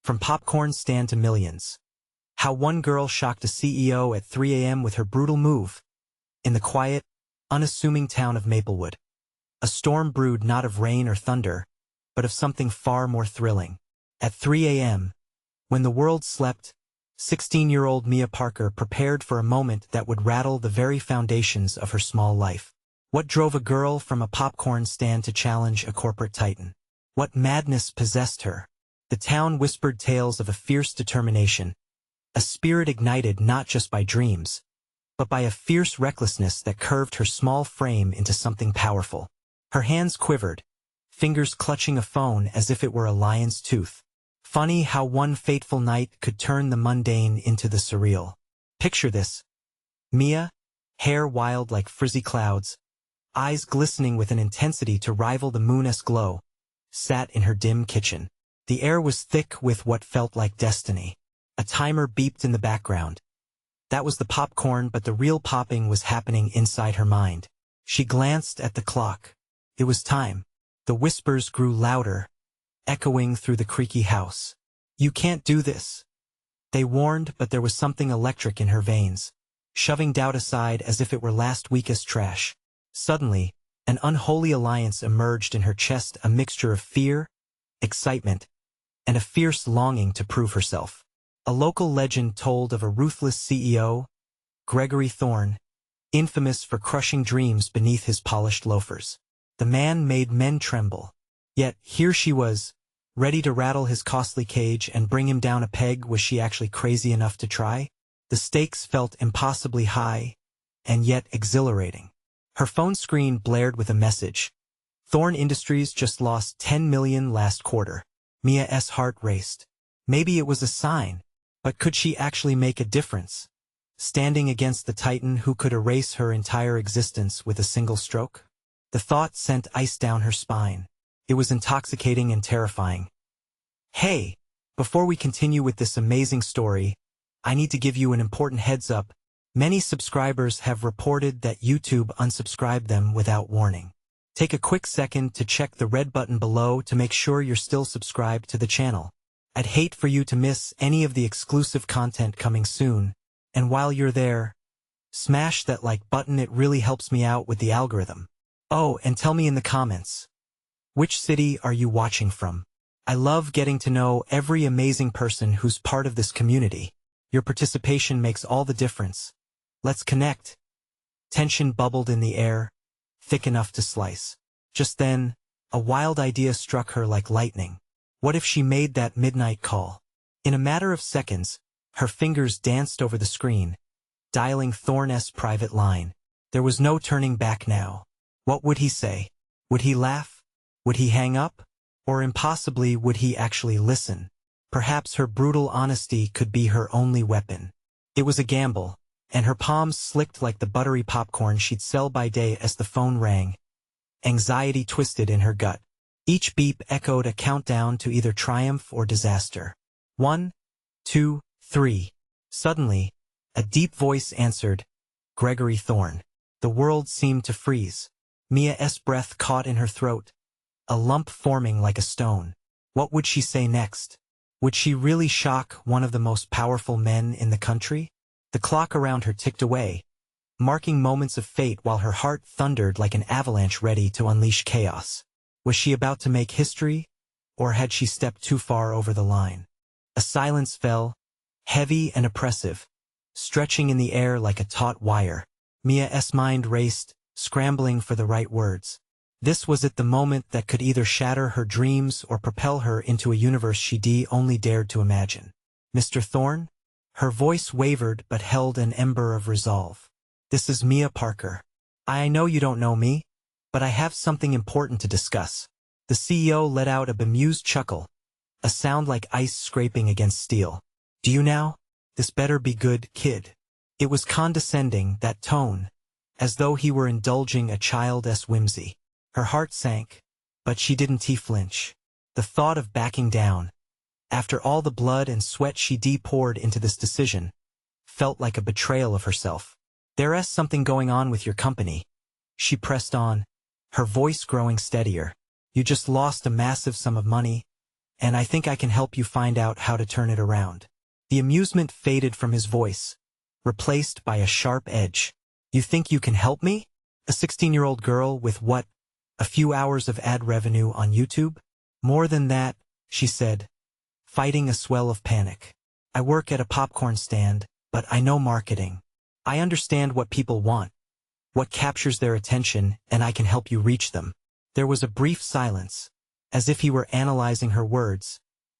From popcorn stand to millions. How one girl shocked a CEO at 3 a.m. with her brutal move. In the quiet, unassuming town of Maplewood, a storm brewed not of rain or thunder, but of something far more thrilling. At 3 a.m., when the world slept, 16-year-old Mia Parker prepared for a moment that would rattle the very foundations of her small life. What drove a girl from a popcorn stand to challenge a corporate titan? What madness possessed her? The town whispered tales of a fierce determination, a spirit ignited not just by dreams, but by a fierce recklessness that curved her small frame into something powerful. Her hands quivered, fingers clutching a phone as if it were a lion's tooth. Funny how one fateful night could turn the mundane into the surreal. Picture this. Mia, hair wild like frizzy clouds, eyes glistening with an intensity to rival the moon's glow, sat in her dim kitchen. The air was thick with what felt like destiny. A timer beeped in the background. That was the popcorn, but the real popping was happening inside her mind. She glanced at the clock. It was time. The whispers grew louder, echoing through the creaky house. "You can't do this," they warned, but there was something electric in her veins, shoving doubt aside as if it were last week's trash. Suddenly, an unholy alliance emerged in her chest, a mixture of fear, excitement, and a fierce longing to prove herself. A local legend told of a ruthless CEO, Gregory Thorne, infamous for crushing dreams beneath his polished loafers. The man made men tremble. Yet here she was, ready to rattle his costly cage and bring him down a peg. Was she actually crazy enough to try? The stakes felt impossibly high, and yet exhilarating. Her phone screen blared with a message. Thorne Industries just lost $10 million last quarter. Mia's heart raced. Maybe it was a sign, but could she actually make a difference? Standing against the titan who could erase her entire existence with a single stroke? The thought sent ice down her spine. It was intoxicating and terrifying. Hey, before we continue with this amazing story, I need to give you an important heads up. Many subscribers have reported that YouTube unsubscribed them without warning. Take a quick second to check the red button below to make sure you're still subscribed to the channel. I'd hate for you to miss any of the exclusive content coming soon, and while you're there, smash that like button. It really helps me out with the algorithm. Oh, and tell me in the comments, which city are you watching from? I love getting to know every amazing person who's part of this community. Your participation makes all the difference. Let's connect. Tension bubbled in the air, thick enough to slice. Just then, a wild idea struck her like lightning. What if she made that midnight call? In a matter of seconds, her fingers danced over the screen, dialing Thorne's private line. There was no turning back now. What would he say? Would he laugh? Would he hang up? Or impossibly, would he actually listen? Perhaps her brutal honesty could be her only weapon. It was a gamble, and her palms slicked like the buttery popcorn she'd sell by day as the phone rang. Anxiety twisted in her gut. Each beep echoed a countdown to either triumph or disaster. 1, 2, 3. Suddenly, a deep voice answered, Gregory Thorne. The world seemed to freeze. Mia's breath caught in her throat, a lump forming like a stone. What would she say next? Would she really shock one of the most powerful men in the country? The clock around her ticked away, marking moments of fate while her heart thundered like an avalanche ready to unleash chaos. Was she about to make history, or had she stepped too far over the line? A silence fell, heavy and oppressive, stretching in the air like a taut wire. Mia's mind raced, scrambling for the right words. This was at the moment that could either shatter her dreams or propel her into a universe she only dared to imagine. Mr. Thorne? Her voice wavered but held an ember of resolve. This is Mia Parker. I know you don't know me, but I have something important to discuss. The CEO let out a bemused chuckle, a sound like ice scraping against steel. Do you now? This better be good, kid. It was condescending, that tone, as though he were indulging a child's whimsy. Her heart sank, but she didn't flinch. The thought of backing down, after all the blood and sweat she poured into this decision, felt like a betrayal of herself. There's something going on with your company. She pressed on, her voice growing steadier. You just lost a massive sum of money, and I think I can help you find out how to turn it around." The amusement faded from his voice, replaced by a sharp edge. "You think you can help me? A 16-year-old girl with what? A few hours of ad revenue on YouTube? More than that," she said, fighting a swell of panic. "I work at a popcorn stand, but I know marketing. I understand what people want, what captures their attention, and I can help you reach them." There was a brief silence, as if he were analyzing her words,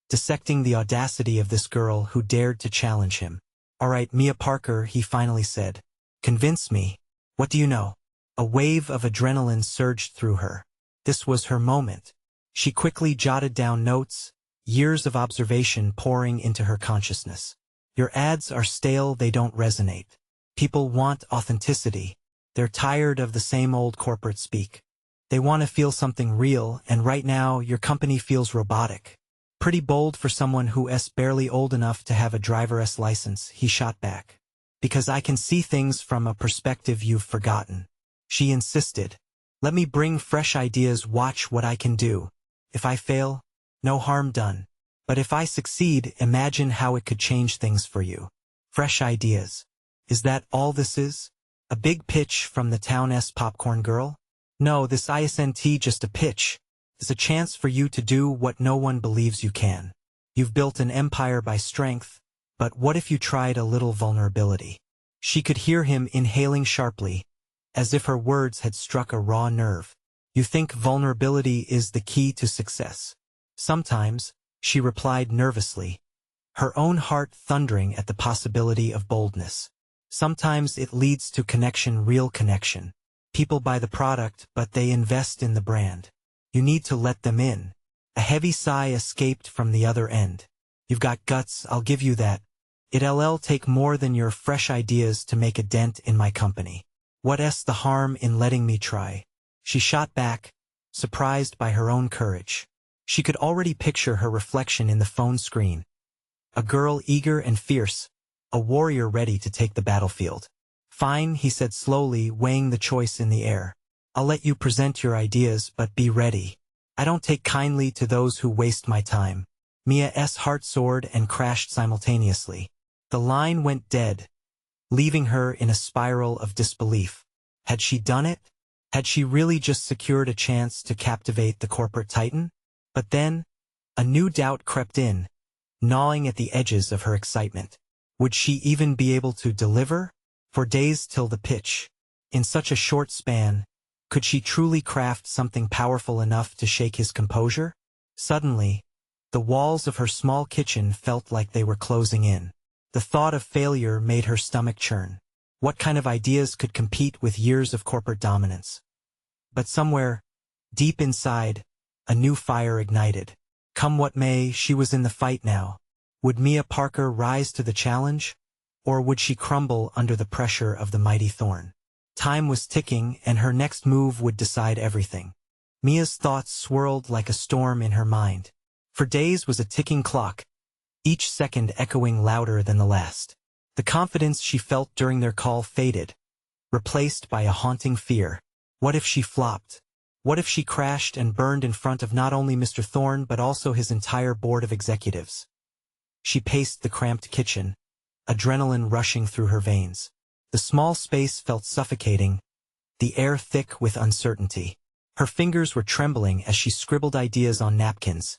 dissecting the audacity of this girl who dared to challenge him. "All right, Mia Parker," he finally said. "Convince me. What do you know?" A wave of adrenaline surged through her. This was her moment. She quickly jotted down notes, years of observation pouring into her consciousness. "Your ads are stale, they don't resonate. People want authenticity. They're tired of the same old corporate speak. They want to feel something real, and right now your company feels robotic." "Pretty bold for someone who's barely old enough to have a driver's license," he shot back. "Because I can see things from a perspective you've forgotten." She insisted. "Let me bring fresh ideas, watch what I can do. If I fail, no harm done. But if I succeed, imagine how it could change things for you." Fresh ideas. Is that all this is? A big pitch from the town's popcorn girl? No, this isn't just a pitch. It's a chance for you to do what no one believes you can. You've built an empire by strength, but what if you tried a little vulnerability? She could hear him inhaling sharply, as if her words had struck a raw nerve. "You think vulnerability is the key to success?" "Sometimes," she replied nervously, her own heart thundering at the possibility of boldness. "Sometimes it leads to connection, real connection. People buy the product, but they invest in the brand. You need to let them in." A heavy sigh escaped from the other end. "You've got guts, I'll give you that. It'll take more than your fresh ideas to make a dent in my company. What's the harm in letting me try?" She shot back, surprised by her own courage. She could already picture her reflection in the phone screen. A girl eager and fierce, a warrior ready to take the battlefield. "Fine," he said slowly, weighing the choice in the air. "I'll let you present your ideas, but be ready. I don't take kindly to those who waste my time." Mia's heart soared and crashed simultaneously. The line went dead, leaving her in a spiral of disbelief. Had she done it? Had she really just secured a chance to captivate the corporate titan? But then, a new doubt crept in, gnawing at the edges of her excitement. Would she even be able to deliver? For days till the pitch. In such a short span, could she truly craft something powerful enough to shake his composure? Suddenly, the walls of her small kitchen felt like they were closing in. The thought of failure made her stomach churn. What kind of ideas could compete with years of corporate dominance? But somewhere, deep inside, a new fire ignited. Come what may, she was in the fight now. Would Mia Parker rise to the challenge? Or would she crumble under the pressure of the mighty Thorn? Time was ticking, and her next move would decide everything. Mia's thoughts swirled like a storm in her mind. For days was a ticking clock, each second echoing louder than the last. The confidence she felt during their call faded, replaced by a haunting fear. What if she flopped? What if she crashed and burned in front of not only Mr. Thorne but also his entire board of executives? She paced the cramped kitchen, adrenaline rushing through her veins. The small space felt suffocating, the air thick with uncertainty. Her fingers were trembling as she scribbled ideas on napkins,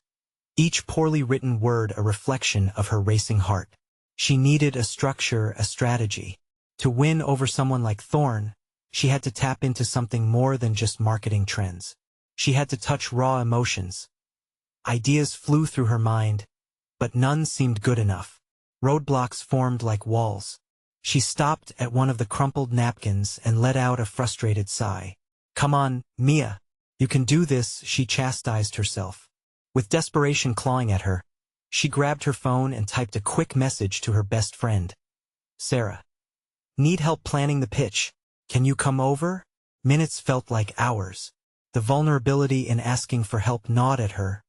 each poorly written word a reflection of her racing heart. She needed a structure, a strategy. To win over someone like Thorne, she had to tap into something more than just marketing trends. She had to touch raw emotions. Ideas flew through her mind, but none seemed good enough. Roadblocks formed like walls. She stopped at one of the crumpled napkins and let out a frustrated sigh. "Come on, Mia. You can do this," she chastised herself. With desperation clawing at her, she grabbed her phone and typed a quick message to her best friend. "Sarah. Need help planning the pitch. Can you come over?" Minutes felt like hours. The vulnerability in asking for help gnawed at her,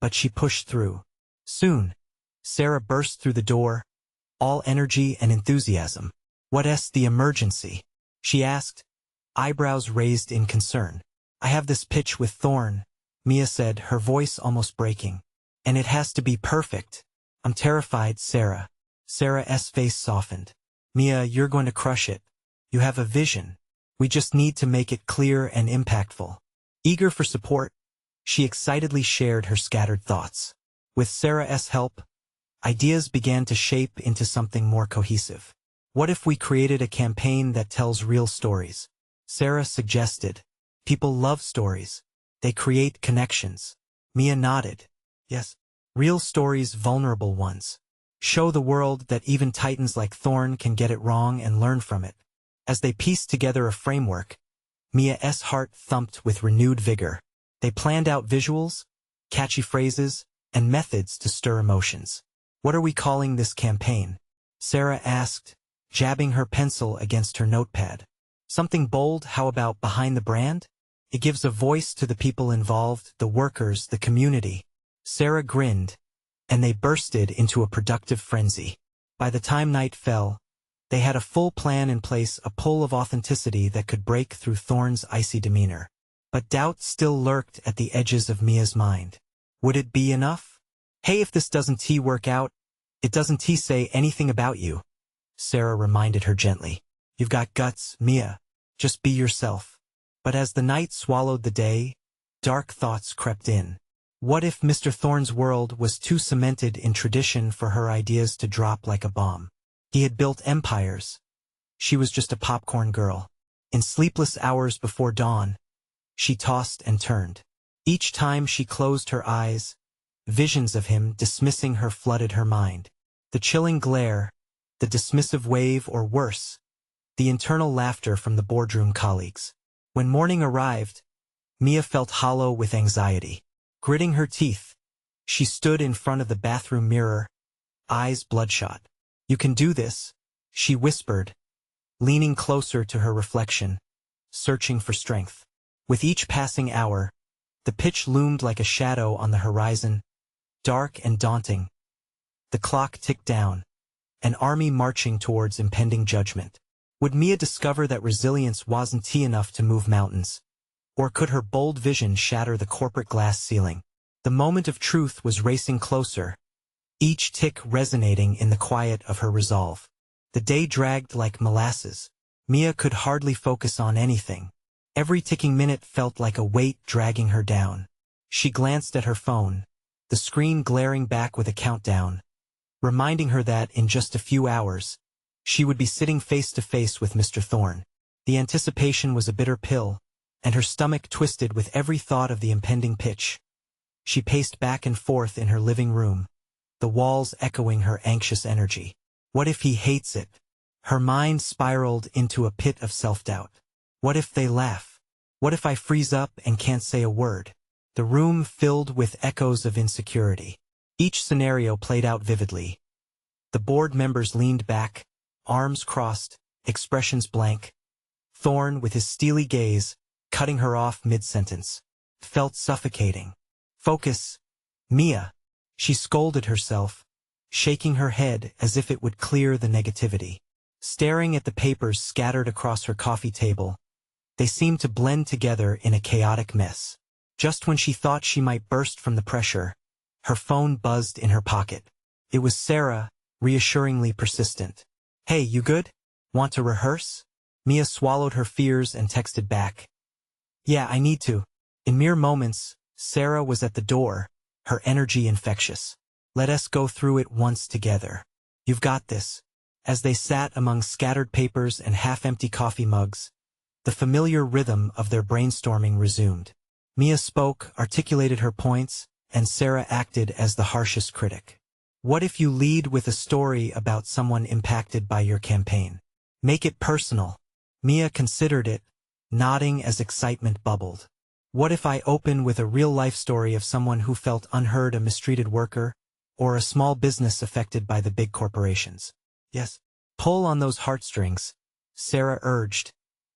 but she pushed through. Soon, Sarah burst through the door, all energy and enthusiasm. "What's the emergency?" she asked, eyebrows raised in concern. "I have this pitch with Thorne," Mia said, her voice almost breaking. And it has to be perfect. I'm terrified, Sarah. Sarah's face softened. Mia, you're going to crush it. You have a vision. We just need to make it clear and impactful. Eager for support, she excitedly shared her scattered thoughts. With Sarah's help, ideas began to shape into something more cohesive. What if we created a campaign that tells real stories? Sarah suggested. People love stories. They create connections. Mia nodded. Yes. Real stories, vulnerable ones. Show the world that even titans like Thorn can get it wrong and learn from it. As they pieced together a framework, Mia's heart thumped with renewed vigor. They planned out visuals, catchy phrases, and methods to stir emotions. What are we calling this campaign? Sarah asked, jabbing her pencil against her notepad. Something bold, how about behind the brand? It gives a voice to the people involved, the workers, the community. Sarah grinned, and they bursted into a productive frenzy. By the time night fell, they had a full plan in place, a pull of authenticity that could break through Thorn's icy demeanor. But doubt still lurked at the edges of Mia's mind. Would it be enough? Hey, if this doesn't work out, it doesn't say anything about you. Sarah reminded her gently. You've got guts, Mia. Just be yourself. But as the night swallowed the day, dark thoughts crept in. What if Mr. Thorne's world was too cemented in tradition for her ideas to drop like a bomb? He had built empires. She was just a popcorn girl. In sleepless hours before dawn, she tossed and turned. Each time she closed her eyes, visions of him dismissing her flooded her mind. The chilling glare, the dismissive wave, or worse, the internal laughter from the boardroom colleagues. When morning arrived, Mia felt hollow with anxiety. Gritting her teeth, she stood in front of the bathroom mirror, eyes bloodshot. You can do this, she whispered, leaning closer to her reflection, searching for strength. With each passing hour, the pitch loomed like a shadow on the horizon, dark and daunting. The clock ticked down, an army marching towards impending judgment. Would Mia discover that resilience wasn't enough to move mountains? Or could her bold vision shatter the corporate glass ceiling? The moment of truth was racing closer, each tick resonating in the quiet of her resolve. The day dragged like molasses. Mia could hardly focus on anything. Every ticking minute felt like a weight dragging her down. She glanced at her phone, the screen glaring back with a countdown, reminding her that in just a few hours, she would be sitting face to face with Mr. Thorne. The anticipation was a bitter pill, and her stomach twisted with every thought of the impending pitch. She paced back and forth in her living room, the walls echoing her anxious energy. What if he hates it? Her mind spiraled into a pit of self-doubt. What if they laugh? What if I freeze up and can't say a word? The room filled with echoes of insecurity. Each scenario played out vividly. The board members leaned back, arms crossed, expressions blank. Thorne, with his steely gaze, cutting her off mid-sentence, felt suffocating. Focus, Mia. She scolded herself, shaking her head as if it would clear the negativity. Staring at the papers scattered across her coffee table, they seemed to blend together in a chaotic mess. Just when she thought she might burst from the pressure, her phone buzzed in her pocket. It was Sarah, reassuringly persistent. Hey, you good? Want to rehearse? Mia swallowed her fears and texted back. Yeah, I need to. In mere moments, Sarah was at the door, her energy infectious. Let us go through it once together. You've got this. As they sat among scattered papers and half-empty coffee mugs, the familiar rhythm of their brainstorming resumed. Mia spoke, articulated her points, and Sarah acted as the harshest critic. What if you lead with a story about someone impacted by your campaign? Make it personal. Mia considered it, nodding as excitement bubbled. What if I open with a real-life story of someone who felt unheard, a mistreated worker, or a small business affected by the big corporations? Yes. Pull on those heartstrings, Sarah urged,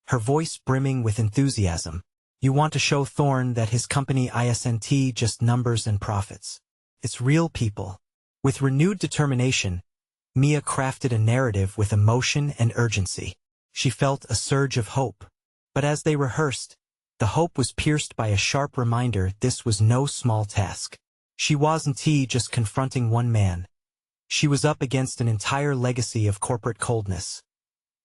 her voice brimming with enthusiasm. You want to show Thorne that his company isn't just numbers and profits. It's real people. With renewed determination, Mia crafted a narrative with emotion and urgency. She felt a surge of hope. But as they rehearsed, the hope was pierced by a sharp reminder this was no small task. She wasn't just confronting one man. She was up against an entire legacy of corporate coldness.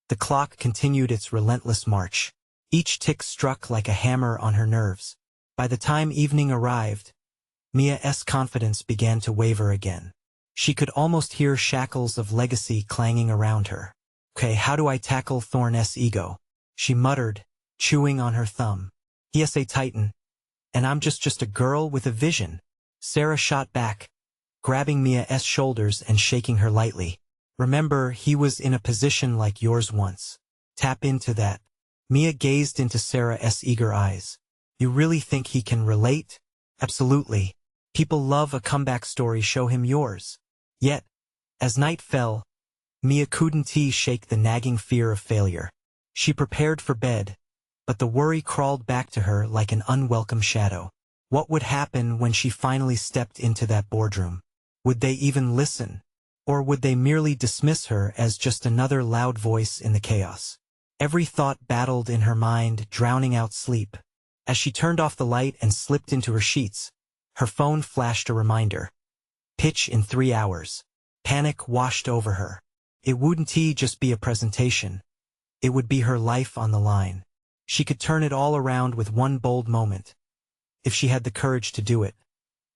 The clock continued its relentless march. Each tick struck like a hammer on her nerves. By the time evening arrived, Mia's confidence began to waver again. She could almost hear shackles of legacy clanging around her. Okay, how do I tackle Thorne's ego? She muttered, chewing on her thumb. He's a titan, and I'm just a girl with a vision. Sarah shot back, grabbing Mia's shoulders and shaking her lightly. Remember, he was in a position like yours once. Tap into that. Mia gazed into Sarah's eager eyes. You really think he can relate? Absolutely. People love a comeback story, show him yours. Yet, as night fell, Mia couldn't shake the nagging fear of failure. She prepared for bed, but the worry crawled back to her like an unwelcome shadow. What would happen when she finally stepped into that boardroom? Would they even listen? Or would they merely dismiss her as just another loud voice in the chaos? Every thought battled in her mind, drowning out sleep. As she turned off the light and slipped into her sheets, her phone flashed a reminder. Pitch in 3 hours. Panic washed over her. It wouldn't just be a presentation. It would be her life on the line. She could turn it all around with one bold moment, if she had the courage to do it.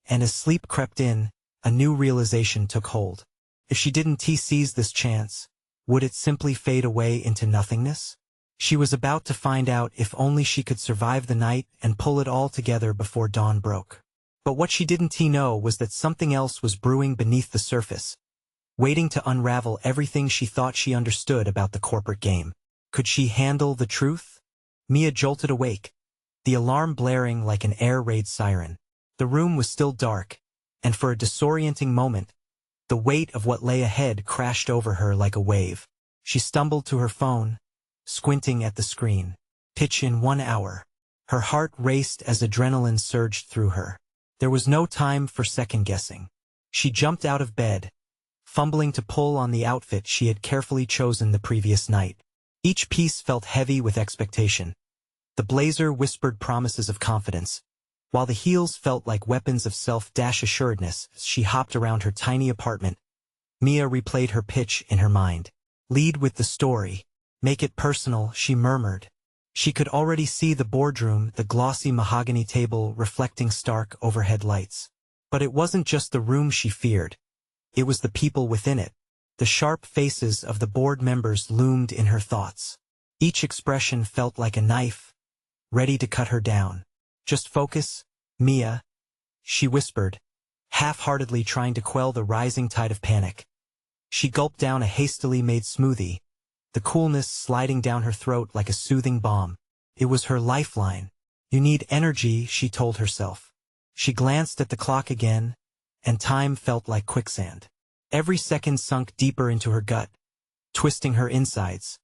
And as sleep crept in, a new realization took hold. If she didn't seize this chance, would it simply fade away into nothingness? She was about to find out if only she could survive the night and pull it all together before dawn broke. But what she didn't know was that something else was brewing beneath the surface, waiting to unravel everything she thought she understood about the corporate game. Could she handle the truth? Mia jolted awake, the alarm blaring like an air raid siren. The room was still dark, and for a disorienting moment, the weight of what lay ahead crashed over her like a wave. She stumbled to her phone, squinting at the screen. Pitch in 1 hour. Her heart raced as adrenaline surged through her. There was no time for second-guessing. She jumped out of bed, fumbling to pull on the outfit she had carefully chosen the previous night. Each piece felt heavy with expectation. The blazer whispered promises of confidence, while the heels felt like weapons of self-assuredness. As she hopped around her tiny apartment, Mia replayed her pitch in her mind. Lead with the story. Make it personal, she murmured. She could already see the boardroom, the glossy mahogany table reflecting stark overhead lights. But it wasn't just the room she feared. It was the people within it. The sharp faces of the board members loomed in her thoughts. Each expression felt like a knife, ready to cut her down. Just focus, Mia, she whispered, half-heartedly trying to quell the rising tide of panic. She gulped down a hastily made smoothie, the coolness sliding down her throat like a soothing balm. It was her lifeline. You need energy, she told herself. She glanced at the clock again, and time felt like quicksand. Every second sunk deeper into her gut, twisting her insides.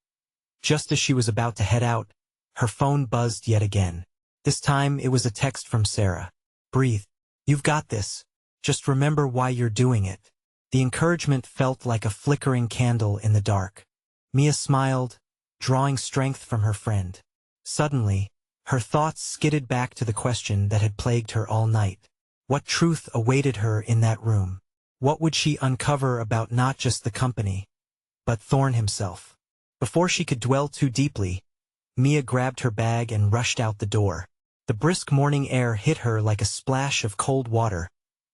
Just as she was about to head out, her phone buzzed yet again. This time it was a text from Sarah. Breathe. You've got this. Just remember why you're doing it. The encouragement felt like a flickering candle in the dark. Mia smiled, drawing strength from her friend. Suddenly, her thoughts skidded back to the question that had plagued her all night. What truth awaited her in that room? What would she uncover about not just the company, but Thorne himself? Before she could dwell too deeply, Mia grabbed her bag and rushed out the door. The brisk morning air hit her like a splash of cold water,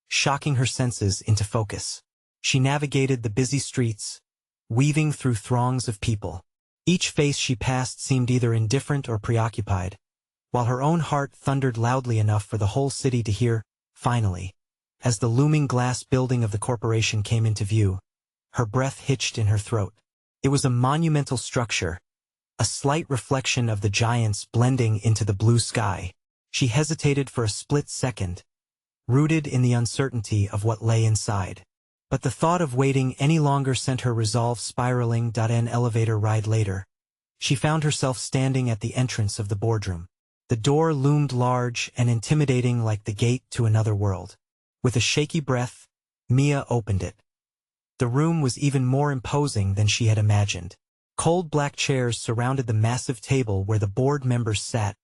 shocking her senses into focus. She navigated the busy streets, weaving through throngs of people. Each face she passed seemed either indifferent or preoccupied, while her own heart thundered loudly enough for the whole city to hear. Finally, as the looming glass building of the corporation came into view, her breath hitched in her throat. It was a monumental structure, a slight reflection of the giants blending into the blue sky. She hesitated for a split second, rooted in the uncertainty of what lay inside. But the thought of waiting any longer sent her resolve spiraling. An elevator ride later, she found herself standing at the entrance of the boardroom. The door loomed large and intimidating like the gate to another world. With a shaky breath, Mia opened it. The room was even more imposing than she had imagined. Cold black chairs surrounded the massive table where the board members sat,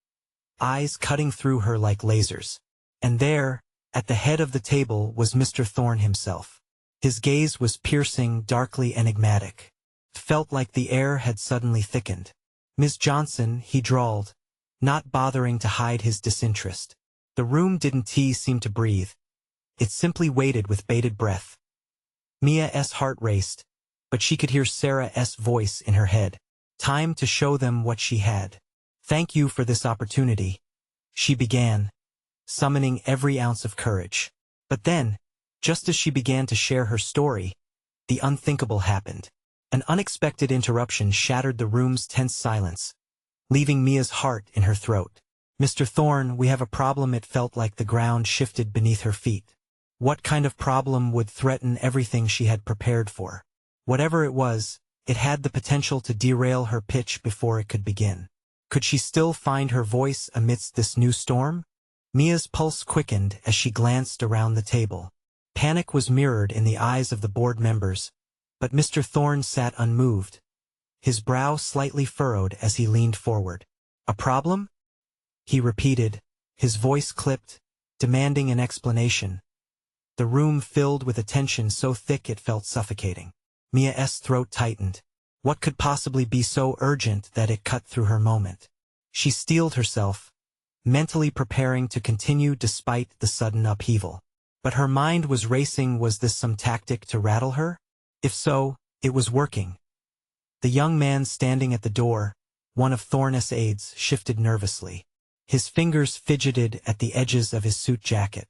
eyes cutting through her like lasers. And there, At the head of the table was Mr. Thorne himself. His gaze was piercing, darkly enigmatic. It felt like the air had suddenly thickened. "Ms. Johnson," he drawled, not bothering to hide his disinterest. The room didn't seem to breathe. It simply waited with bated breath. Mia's heart raced, but she could hear Sarah's voice in her head. Time to show them what she had. "Thank you for this opportunity," she began, summoning every ounce of courage. But then, just as she began to share her story, the unthinkable happened. An unexpected interruption shattered the room's tense silence, leaving Mia's heart in her throat. "Mr. Thorne, we have a problem." It felt like the ground shifted beneath her feet. What kind of problem would threaten everything she had prepared for? Whatever it was, it had the potential to derail her pitch before it could begin. Could she still find her voice amidst this new storm? Mia's pulse quickened as she glanced around the table. Panic was mirrored in the eyes of the board members, but Mr. Thorne sat unmoved, his brow slightly furrowed as he leaned forward. "A problem?" he repeated, his voice clipped, demanding an explanation. The room filled with a tension so thick it felt suffocating. Mia's throat tightened. What could possibly be so urgent that it cut through her moment? She steeled herself, mentally preparing to continue despite the sudden upheaval. But her mind was racing. Was this some tactic to rattle her? If so, it was working. The young man standing at the door, one of Thorne's aides, shifted nervously. His fingers fidgeted at the edges of his suit jacket.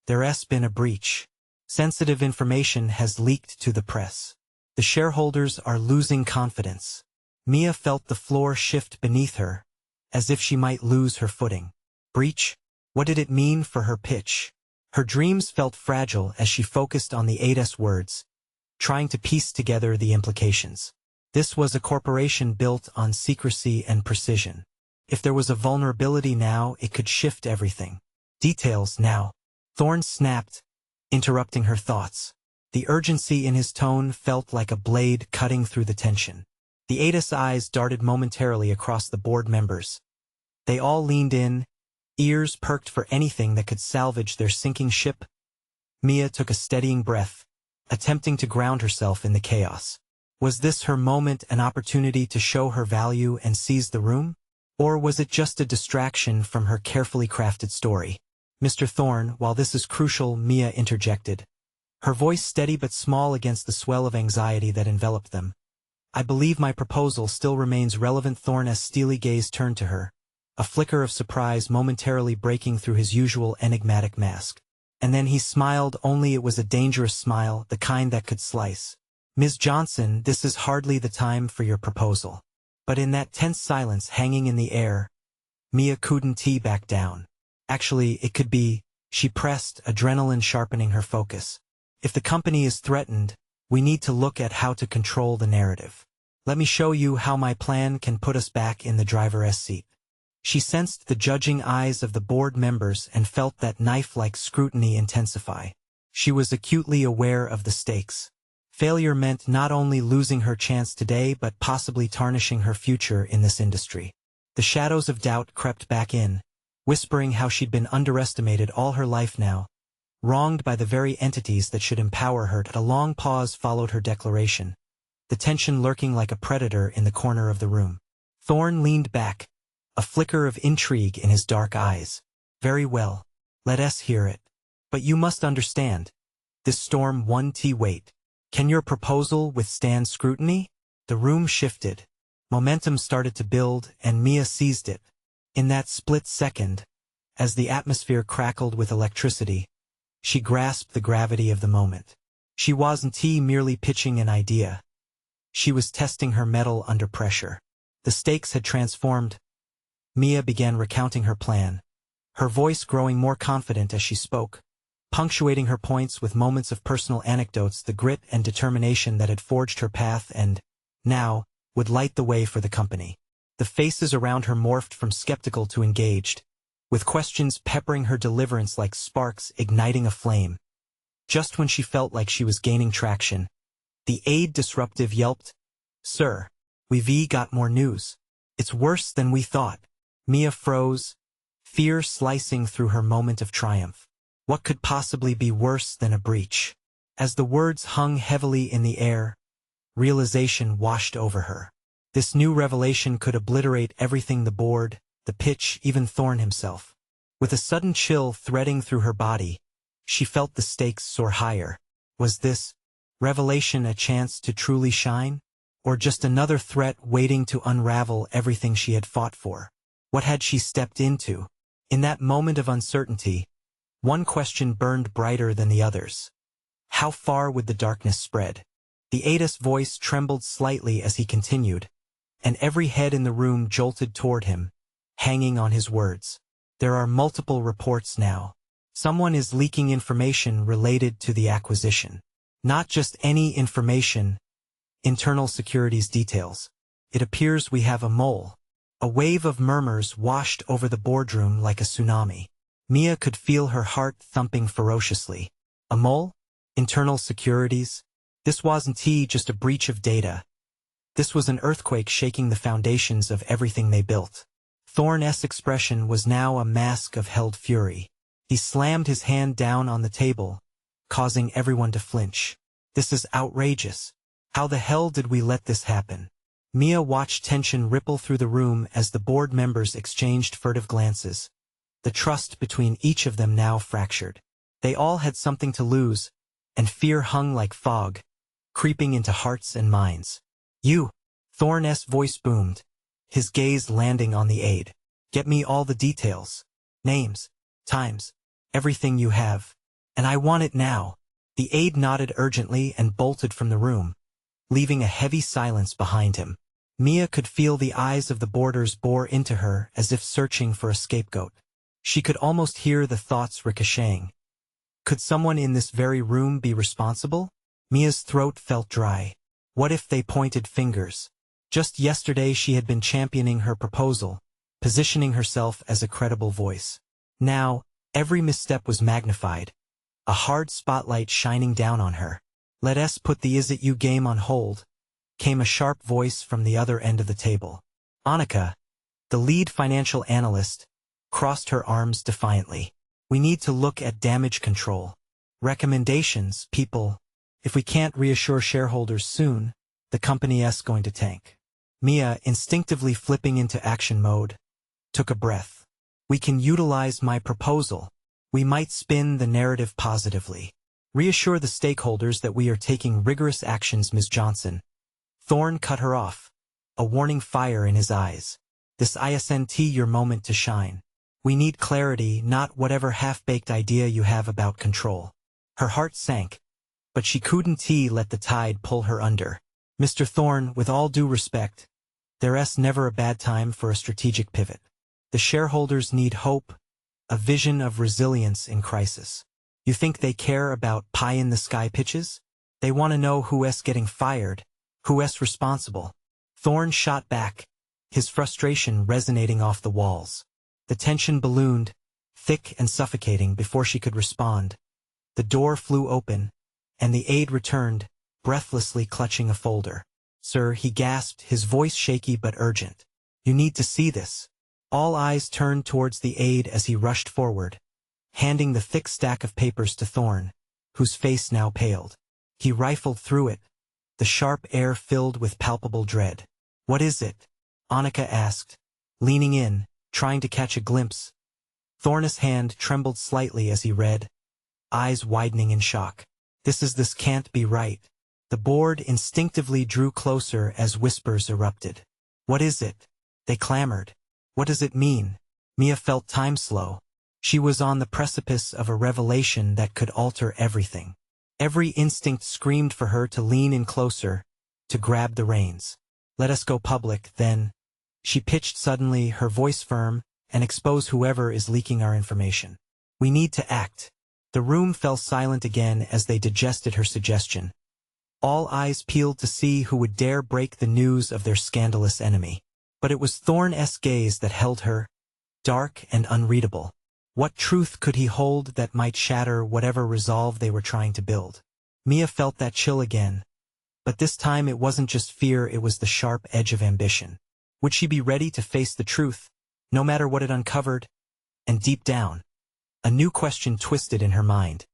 "There's been a breach. Sensitive information has leaked to the press. The shareholders are losing confidence." Mia felt the floor shift beneath her, as if she might lose her footing. Breach? What did it mean for her pitch? Her dreams felt fragile as she focused on the aide's words, trying to piece together the implications. This was a corporation built on secrecy and precision. If there was a vulnerability now, it could shift everything. "Details now," Thorne snapped, interrupting her thoughts. The urgency in his tone felt like a blade cutting through the tension. The aide's eyes darted momentarily across the board members. They all leaned in, ears perked for anything that could salvage their sinking ship. Mia took a steadying breath, attempting to ground herself in the chaos. Was this her moment, an opportunity to show her value and seize the room? Or was it just a distraction from her carefully crafted story? "Mr. Thorne, while this is crucial," Mia interjected, her voice steady but small against the swell of anxiety that enveloped them. "I believe my proposal still remains relevant." Thorne's steely gaze turned to her, a flicker of surprise momentarily breaking through his usual enigmatic mask. And then he smiled, only it was a dangerous smile, the kind that could slice. "Ms. Johnson, this is hardly the time for your proposal." But in that tense silence hanging in the air, Mia couldn't back down. "Actually, it could be," she pressed, adrenaline sharpening her focus. "If the company is threatened, we need to look at how to control the narrative. Let me show you how my plan can put us back in the driver's seat." She sensed the judging eyes of the board members and felt that knife-like scrutiny intensify. She was acutely aware of the stakes. Failure meant not only losing her chance today but possibly tarnishing her future in this industry. The shadows of doubt crept back in, whispering how she'd been underestimated all her life now, wronged by the very entities that should empower her. A long pause followed her declaration, the tension lurking like a predator in the corner of the room. Thorne leaned back, a flicker of intrigue in his dark eyes. "Very well. Let us hear it. But you must understand. This storm won't wait. Can your proposal withstand scrutiny?" The room shifted. Momentum started to build, and Mia seized it. In that split second, as the atmosphere crackled with electricity, she grasped the gravity of the moment. She wasn't merely pitching an idea. She was testing her mettle under pressure. The stakes had transformed. Mia began recounting her plan, her voice growing more confident as she spoke, punctuating her points with moments of personal anecdotes. The grit and determination that had forged her path and, now, would light the way for the company. The faces around her morphed from skeptical to engaged, with questions peppering her deliverance like sparks igniting a flame. Just when she felt like she was gaining traction, the aide disruptive yelped, "Sir, we've got more news. It's worse than we thought." Mia froze, fear slicing through her moment of triumph. What could possibly be worse than a breach? As the words hung heavily in the air, realization washed over her. This new revelation could obliterate everything: the board, the pitch, even Thorne himself. With a sudden chill threading through her body, she felt the stakes soar higher. Was this revelation a chance to truly shine? Or just another threat waiting to unravel everything she had fought for? What had she stepped into? In that moment of uncertainty, one question burned brighter than the others. How far would the darkness spread? The ADA's voice trembled slightly as he continued, and every head in the room jolted toward him, hanging on his words. There are multiple reports now. Someone is leaking information related to the acquisition. Not just any information, internal securities details. It appears we have a mole. A wave of murmurs washed over the boardroom like a tsunami. Mia could feel her heart thumping ferociously. A mole? Internal securities? This wasn't just a breach of data. This was an earthquake shaking the foundations of everything they built. Thorne's expression was now a mask of held fury. He slammed his hand down on the table, causing everyone to flinch. This is outrageous. How the hell did we let this happen? Mia watched tension ripple through the room as the board members exchanged furtive glances. The trust between each of them now fractured. They all had something to lose, and fear hung like fog, creeping into hearts and minds. You! Thorne's voice boomed, his gaze landing on the aide. Get me all the details. Names, times, everything you have. And I want it now. The aide nodded urgently and bolted from the room, leaving a heavy silence behind him. Mia could feel the eyes of the boarders bore into her as if searching for a scapegoat. She could almost hear the thoughts ricocheting. Could someone in this very room be responsible? Mia's throat felt dry. What if they pointed fingers? Just yesterday she had been championing her proposal, positioning herself as a credible voice. Now, every misstep was magnified, a hard spotlight shining down on her. Let us put the "is it you" game on hold, came a sharp voice from the other end of the table. Annika, the lead financial analyst, crossed her arms defiantly. We need to look at damage control. Recommendations, people. If we can't reassure shareholders soon, the company's going to tank. Mia, instinctively flipping into action mode, took a breath. We can utilize my proposal. We might spin the narrative positively. Reassure the stakeholders that we are taking rigorous actions, Ms. Johnson. Thorne cut her off, a warning fire in his eyes. This isn't your moment to shine. We need clarity, not whatever half-baked idea you have about control. Her heart sank, but she couldn't let the tide pull her under. Mr. Thorne, with all due respect, there's never a bad time for a strategic pivot. The shareholders need hope, a vision of resilience in crisis. You think they care about pie-in-the-sky pitches? They want to know who's getting fired, who's responsible. Thorne shot back, his frustration resonating off the walls. The tension ballooned, thick and suffocating, before she could respond. The door flew open, and the aide returned, breathlessly clutching a folder. Sir, he gasped, his voice shaky but urgent. You need to see this. All eyes turned towards the aide as he rushed forward, handing the thick stack of papers to Thorne, whose face now paled. He rifled through it, the sharp air filled with palpable dread. What is it? Annika asked, leaning in, trying to catch a glimpse. Thorne's hand trembled slightly as he read, eyes widening in shock. This can't be right. The board instinctively drew closer as whispers erupted. What is it? They clamored. What does it mean? Mia felt time slow. She was on the precipice of a revelation that could alter everything. Every instinct screamed for her to lean in closer, to grab the reins. Let us go public, then. She pitched suddenly, her voice firm, and expose whoever is leaking our information. We need to act. The room fell silent again as they digested her suggestion. All eyes peeled to see who would dare break the news of their scandalous enemy. But it was Thorne's gaze that held her, dark and unreadable. What truth could he hold that might shatter whatever resolve they were trying to build? Mia felt that chill again. But this time it wasn't just fear, it was the sharp edge of ambition. Would she be ready to face the truth, no matter what it uncovered? And deep down, A new question twisted in her mind.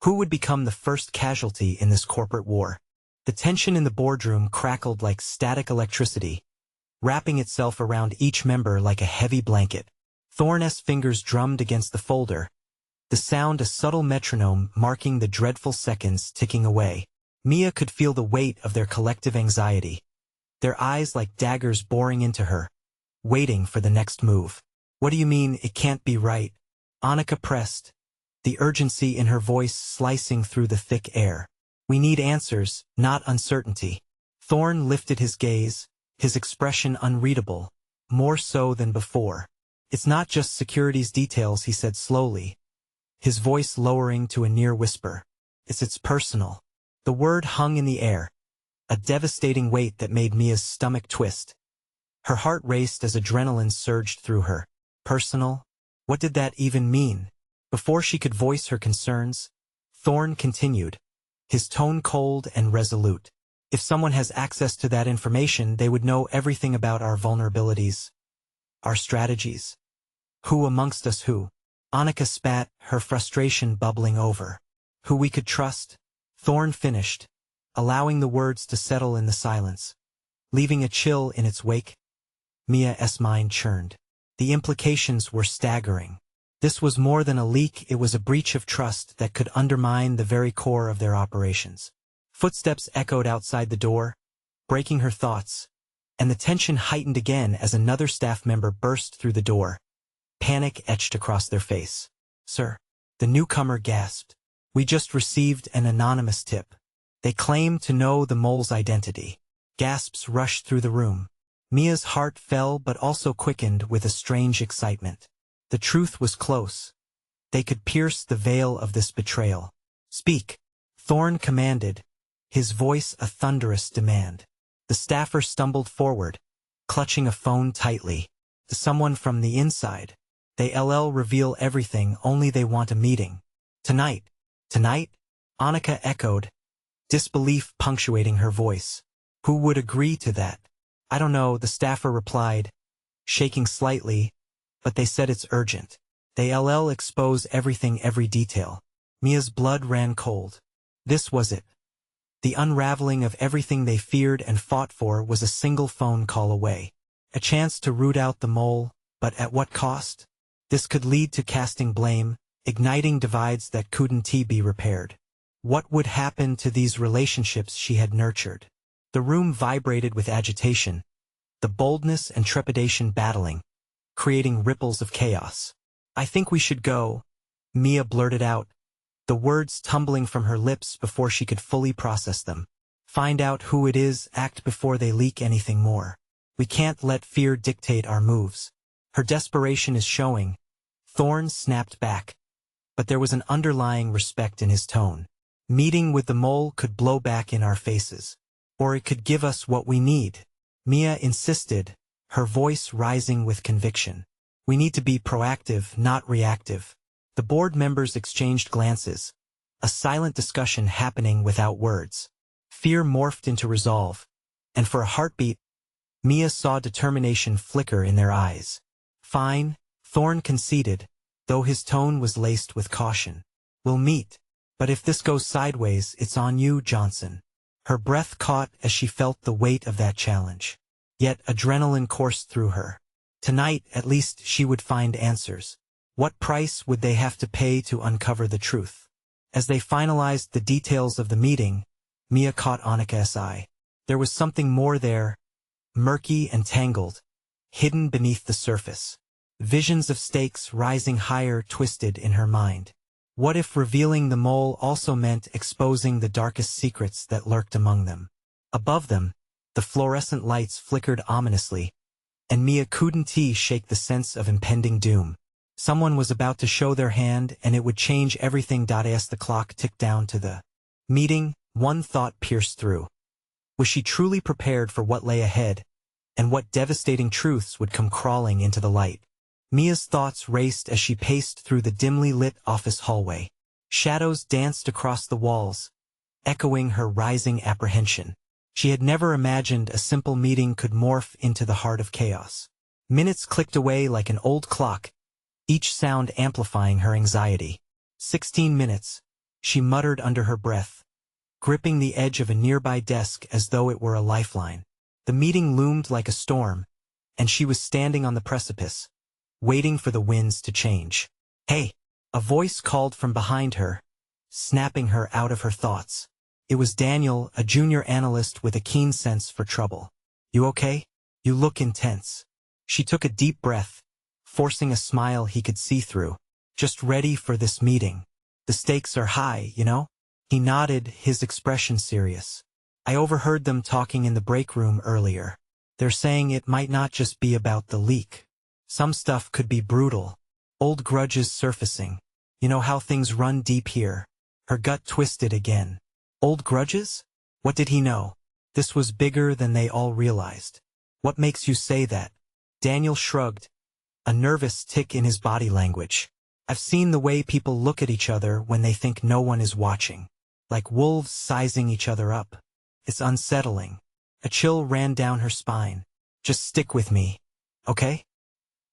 Who would become the first casualty in this corporate war? The tension in the boardroom crackled like static electricity, wrapping itself around each member like a heavy blanket. Thorne's fingers drummed against the folder, the sound a subtle metronome marking the dreadful seconds ticking away. Mia could feel the weight of their collective anxiety, their eyes like daggers boring into her, waiting for the next move. What do you mean it can't be right? Annika pressed, the urgency in her voice slicing through the thick air. We need answers, not uncertainty. Thorne lifted his gaze, his expression unreadable, more so than before. It's not just security's details, he said slowly, his voice lowering to a near whisper. It's personal. The word hung in the air, a devastating weight that made Mia's stomach twist. Her heart raced as adrenaline surged through her. Personal? What did that even mean? Before she could voice her concerns, Thorne continued, his tone cold and resolute. If someone has access to that information, they would know everything about our vulnerabilities, our strategies. Who amongst us who? Annika spat, her frustration bubbling over. Who we could trust? Thorne finished, allowing the words to settle in the silence, leaving a chill in its wake. Mia's mind churned. The implications were staggering. This was more than a leak, it was a breach of trust that could undermine the very core of their operations. Footsteps echoed outside the door, breaking her thoughts, and the tension heightened again as another staff member burst through the door. Panic etched across their face. Sir, the newcomer gasped. We just received an anonymous tip. They claim to know the mole's identity. Gasps rushed through the room. Mia's heart fell but also quickened with a strange excitement. The truth was close. They could pierce the veil of this betrayal. Speak, Thorne commanded, his voice a thunderous demand. The staffer stumbled forward, clutching a phone tightly. To someone from the inside. They reveal everything, only they want a meeting. Tonight. Tonight? Annika echoed, disbelief punctuating her voice. Who would agree to that? I don't know, the staffer replied, shaking slightly, but they said it's urgent. They expose everything, every detail. Mia's blood ran cold. This was it. The unraveling of everything they feared and fought for was a single phone call away. A chance to root out the mole, but at what cost? This could lead to casting blame, igniting divides that couldn't be repaired. What would happen to these relationships she had nurtured? The room vibrated with agitation, the boldness and trepidation battling, creating ripples of chaos. I think we should go, Mia blurted out, the words tumbling from her lips before she could fully process them. Find out who it is, act before they leak anything more. We can't let fear dictate our moves. Her desperation is showing. Thorne snapped back, but there was an underlying respect in his tone. Meeting with the mole could blow back in our faces. Or it could give us what we need. Mia insisted, her voice rising with conviction. We need to be proactive, not reactive. The board members exchanged glances, a silent discussion happening without words. Fear morphed into resolve, and for a heartbeat, Mia saw determination flicker in their eyes. Fine, Thorne conceded, though his tone was laced with caution. We'll meet, but if this goes sideways, it's on you, Johnson. Her breath caught as she felt the weight of that challenge. Yet adrenaline coursed through her. Tonight, at least, she would find answers. What price would they have to pay to uncover the truth? As they finalized the details of the meeting, Mia caught Annika's eye. There was something more there, murky and tangled, hidden beneath the surface. Visions of stakes rising higher twisted in her mind. What if revealing the mole also meant exposing the darkest secrets that lurked among them? Above them, the fluorescent lights flickered ominously, and Mia couldn't shake the sense of impending doom. Someone was about to show their hand, and it would change everything. As the clock ticked down to the meeting, one thought pierced through. Was she truly prepared for what lay ahead, and what devastating truths would come crawling into the light? Mia's thoughts raced as she paced through the dimly lit office hallway. Shadows danced across the walls, echoing her rising apprehension. She had never imagined a simple meeting could morph into the heart of chaos. Minutes clicked away like an old clock, each sound amplifying her anxiety. 16 minutes, she muttered under her breath, gripping the edge of a nearby desk as though it were a lifeline. The meeting loomed like a storm, and she was standing on the precipice, waiting for the winds to change. "Hey!" A voice called from behind her, snapping her out of her thoughts. It was Daniel, a junior analyst with a keen sense for trouble. "You okay? You look intense." She took a deep breath, forcing a smile he could see through. "Just ready for this meeting. The stakes are high, you know?" He nodded, his expression serious. "I overheard them talking in the break room earlier. They're saying it might not just be about the leak. Some stuff could be brutal. Old grudges surfacing. You know how things run deep here." Her gut twisted again. Old grudges? What did he know? This was bigger than they all realized. "What makes you say that?" Daniel shrugged, a nervous tick in his body language. "I've seen the way people look at each other when they think no one is watching. Like wolves sizing each other up. It's unsettling." A chill ran down her spine. "Just stick with me, okay?"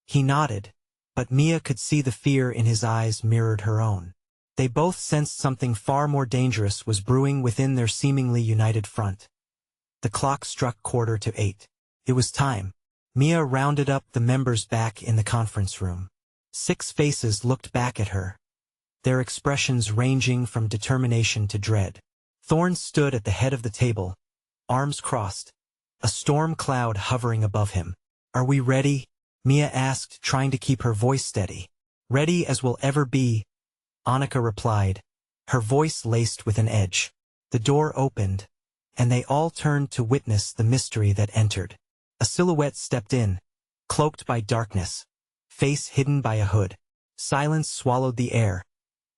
He nodded, but Mia could see the fear in his eyes mirrored her own. They both sensed something far more dangerous was brewing within their seemingly united front. The clock struck 7:45. It was time. Mia rounded up the members back in the conference room. 6 faces looked back at her, their expressions ranging from determination to dread. Thorne stood at the head of the table, arms crossed, a storm cloud hovering above him. "Are we ready?" Mia asked, trying to keep her voice steady. "Ready as we'll ever be," Annika replied, her voice laced with an edge. The door opened, and they all turned to witness the mystery that entered. A silhouette stepped in, cloaked by darkness, face hidden by a hood. Silence swallowed the air,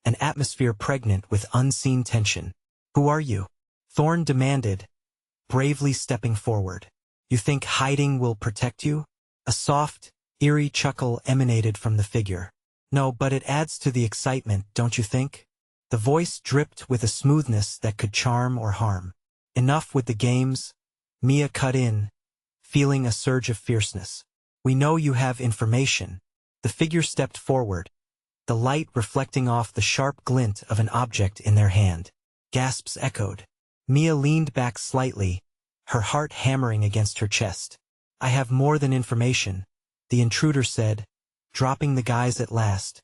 an atmosphere pregnant with unseen tension. "Who are you?" Thorne demanded, bravely stepping forward. "You think hiding will protect you?" A soft, eerie chuckle emanated from the figure. "No, but it adds to the excitement, don't you think?" The voice dripped with a smoothness that could charm or harm. "Enough with the games," Mia cut in, feeling a surge of fierceness. "We know you have information." The figure stepped forward, the light reflecting off the sharp glint of an object in their hand. Gasps echoed. Mia leaned back slightly, her heart hammering against her chest. "I have more than information," the intruder said, dropping the guise at last,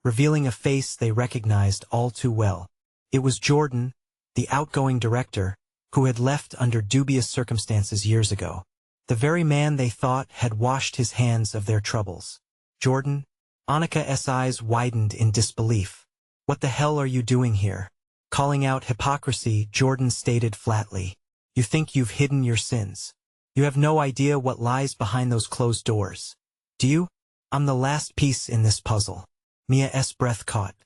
revealing a face they recognized all too well. It was Jordan, the outgoing director, who had left under dubious circumstances years ago. The very man they thought had washed his hands of their troubles. "Jordan?" Annika's eyes widened in disbelief. "What the hell are you doing here?" Calling out hypocrisy, Jordan stated flatly. "You think you've hidden your sins. You have no idea what lies behind those closed doors. Do you? I'm the last piece in this puzzle." Mia's breath caught.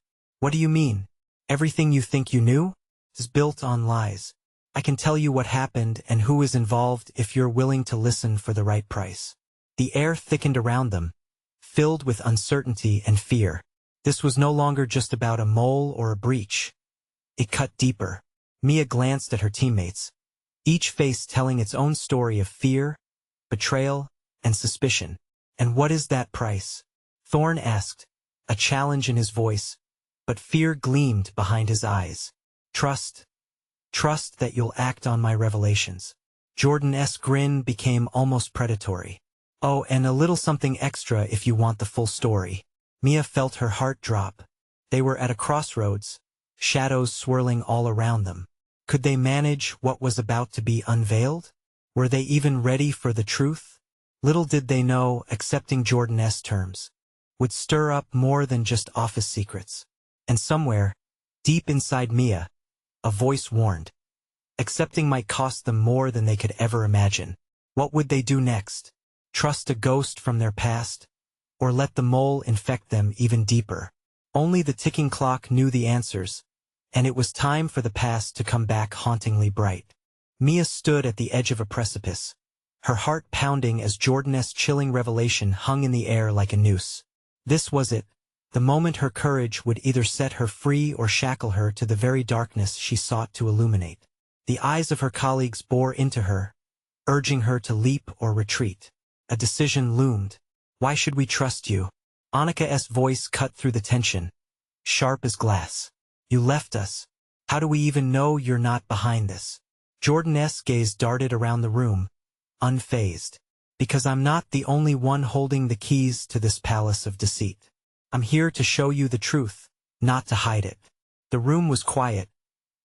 "What do you mean? Everything you think you knew is built on lies. I can tell you what happened and who is involved if you're willing to listen for the right price." The air thickened around them, filled with uncertainty and fear. This was no longer just about a mole or a breach. It cut deeper. Mia glanced at her teammates, each face telling its own story of fear, betrayal, and suspicion. "And what is that price?" Thorne asked, a challenge in his voice, but fear gleamed behind his eyes. "Trust. Trust that you'll act on my revelations." Jordan's grin became almost predatory. "Oh, and a little something extra if you want the full story." Mia felt her heart drop. They were at a crossroads, shadows swirling all around them. Could they manage what was about to be unveiled? Were they even ready for the truth? Little did they know accepting Jordan's terms would stir up more than just office secrets. And somewhere, deep inside Mia, a voice warned. Accepting might cost them more than they could ever imagine. What would they do next? Trust a ghost from their past? Or let the mole infect them even deeper? Only the ticking clock knew the answers, and it was time for the past to come back hauntingly bright. Mia stood at the edge of a precipice, her heart pounding as Jordan's chilling revelation hung in the air like a noose. This was it, the moment her courage would either set her free or shackle her to the very darkness she sought to illuminate. The eyes of her colleagues bore into her, urging her to leap or retreat. A decision loomed. "Why should we trust you?" Annika's voice cut through the tension, sharp as glass. You left us. How do we even know you're not behind this? Jordan's gaze darted around the room, unfazed. Because I'm not the only one holding the keys to this palace of deceit. I'm here to show you the truth, not to hide it. The room was quiet,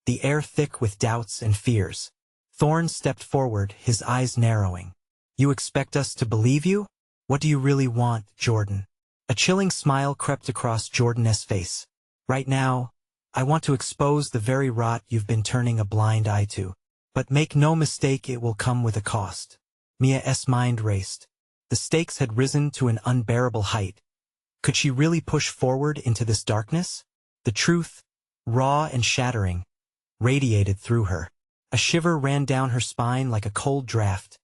the air thick with doubts and fears. Thorne stepped forward, his eyes narrowing. You expect us to believe you? What do you really want, Jordan? A chilling smile crept across Jordan's face. Right now, I want to expose the very rot you've been turning a blind eye to. But make no mistake, it will come with a cost. Mia's mind raced. The stakes had risen to an unbearable height. Could she really push forward into this darkness? The truth, raw and shattering, radiated through her. A shiver ran down her spine like a cold draft,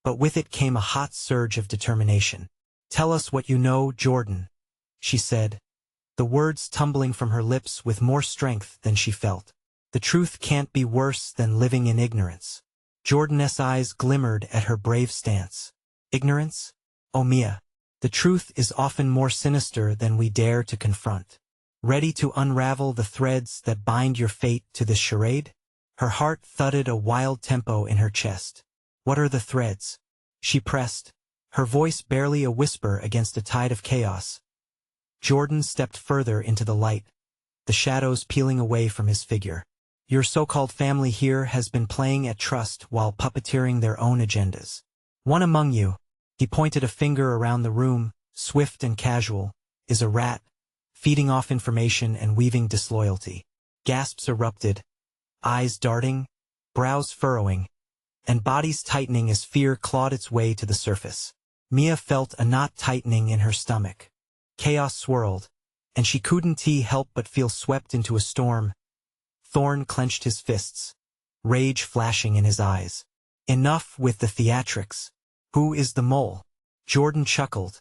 but with it came a hot surge of determination. Tell us what you know, Jordan, she said, the words tumbling from her lips with more strength than she felt. The truth can't be worse than living in ignorance. Jordan's eyes glimmered at her brave stance. Ignorance? Oh, Mia, the truth is often more sinister than we dare to confront. Ready to unravel the threads that bind your fate to this charade? Her heart thudded a wild tempo in her chest. What are the threads? She pressed, her voice barely a whisper against a tide of chaos. Jordan stepped further into the light, the shadows peeling away from his figure. Your so-called family here has been playing at trust while puppeteering their own agendas. One among you, he pointed a finger around the room, swift and casual, is a rat, feeding off information and weaving disloyalty. Gasps erupted, eyes darting, brows furrowing, and bodies tightening as fear clawed its way to the surface. Mia felt a knot tightening in her stomach. Chaos swirled, and she couldn't help but feel swept into a storm. Thorne clenched his fists, rage flashing in his eyes. Enough with the theatrics. Who is the mole? Jordan chuckled,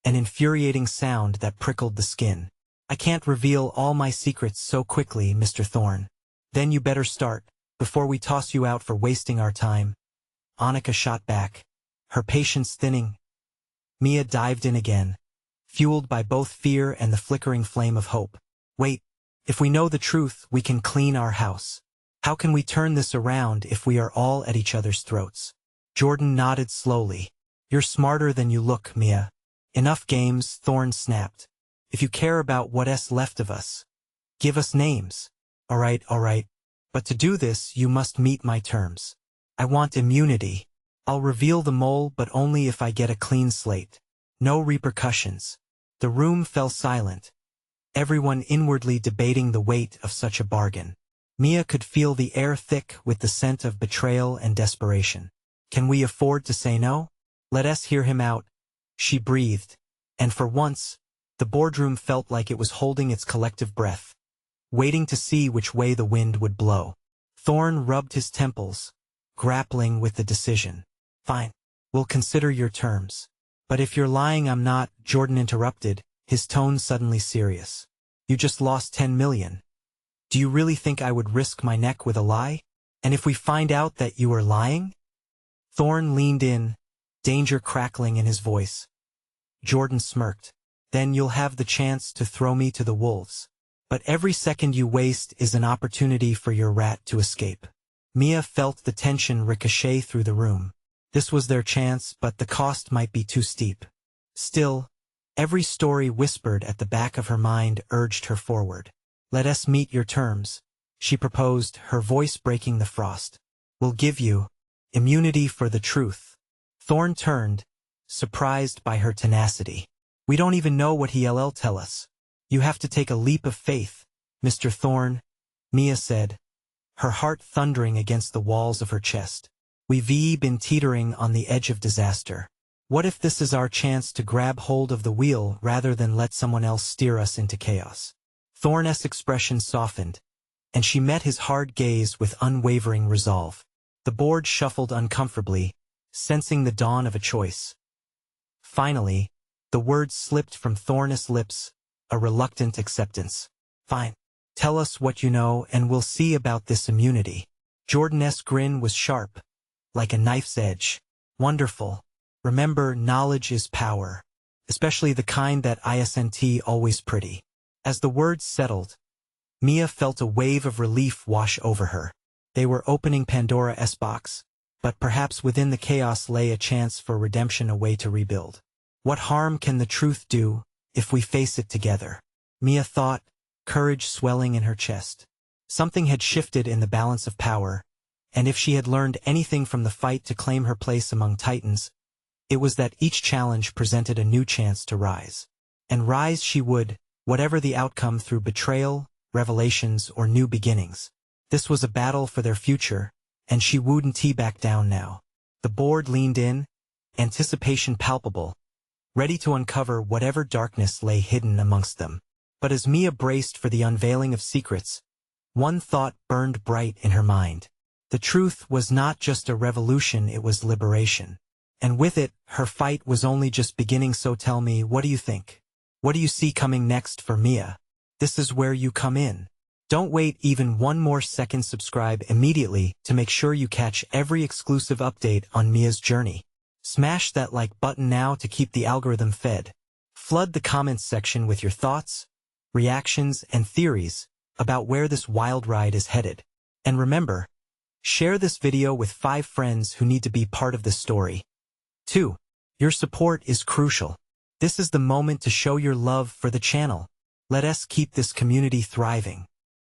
an infuriating sound that prickled the skin. I can't reveal all my secrets so quickly, Mr. Thorne. Then you better start, before we toss you out for wasting our time. Annika shot back, her patience thinning. Mia dived in again, fueled by both fear and the flickering flame of hope. Wait, if we know the truth, we can clean our house. How can we turn this around if we are all at each other's throats? Jordan nodded slowly. You're smarter than you look, Mia. Enough games, Thorne snapped. If you care about what's left of us, give us names. All right. But to do this, you must meet my terms. I want immunity. I'll reveal the mole, but only if I get a clean slate. No repercussions. The room fell silent, everyone inwardly debating the weight of such a bargain. Mia could feel the air thick with the scent of betrayal and desperation. Can we afford to say no? Let us hear him out, she breathed, and for once, the boardroom felt like it was holding its collective breath, waiting to see which way the wind would blow. Thorne rubbed his temples, grappling with the decision. Fine, we'll consider your terms. But if you're lying, I'm not, Jordan interrupted, his tone suddenly serious. You just lost 10 million. Do you really think I would risk my neck with a lie? And if we find out that you are lying? Thorne leaned in, danger crackling in his voice. Jordan smirked. Then you'll have the chance to throw me to the wolves. But every second you waste is an opportunity for your rat to escape. Mia felt the tension ricochet through the room. This was their chance, but the cost might be too steep. Still, every story whispered at the back of her mind urged her forward. Let us meet your terms, she proposed, her voice breaking the frost. We'll give you immunity for the truth. Thorne turned, surprised by her tenacity. We don't even know what he'll tell us. You have to take a leap of faith, Mr. Thorne, Mia said, her heart thundering against the walls of her chest. We've been teetering on the edge of disaster. What if this is our chance to grab hold of the wheel rather than let someone else steer us into chaos? Thorne's expression softened, and she met his hard gaze with unwavering resolve. The board shuffled uncomfortably, sensing the dawn of a choice. Finally, the words slipped from Thorne's lips, a reluctant acceptance. Fine. Tell us what you know and we'll see about this immunity. Jordan's grin was sharp, like a knife's edge. Wonderful. Remember, knowledge is power. especially the kind that isn't always pretty. As the words settled, Mia felt a wave of relief wash over her. They were opening Pandora's box, but perhaps within the chaos lay a chance for redemption, a way to rebuild. What harm can the truth do if we face it together? Mia thought, courage swelling in her chest. Something had shifted in the balance of power, and if she had learned anything from the fight to claim her place among titans, it was that each challenge presented a new chance to rise. And rise she would, whatever the outcome, through betrayal, revelations, or new beginnings. This was a battle for their future, and she wouldn't back down now. The board leaned in, anticipation palpable, ready to uncover whatever darkness lay hidden amongst them. But as Mia braced for the unveiling of secrets, one thought burned bright in her mind. The truth was not just a revolution, it was liberation. And with it, her fight was only just beginning. So tell me, what do you think? What do you see coming next for Mia? This is where you come in. Don't wait even one more second. Subscribe immediately to make sure you catch every exclusive update on Mia's journey. Smash that like button now to keep the algorithm fed. Flood the comments section with your thoughts, reactions, and theories about where this wild ride is headed. And remember, share this video with 5 friends who need to be part of this story. 2. Your support is crucial. This is the moment to show your love for the channel. Let us keep this community thriving.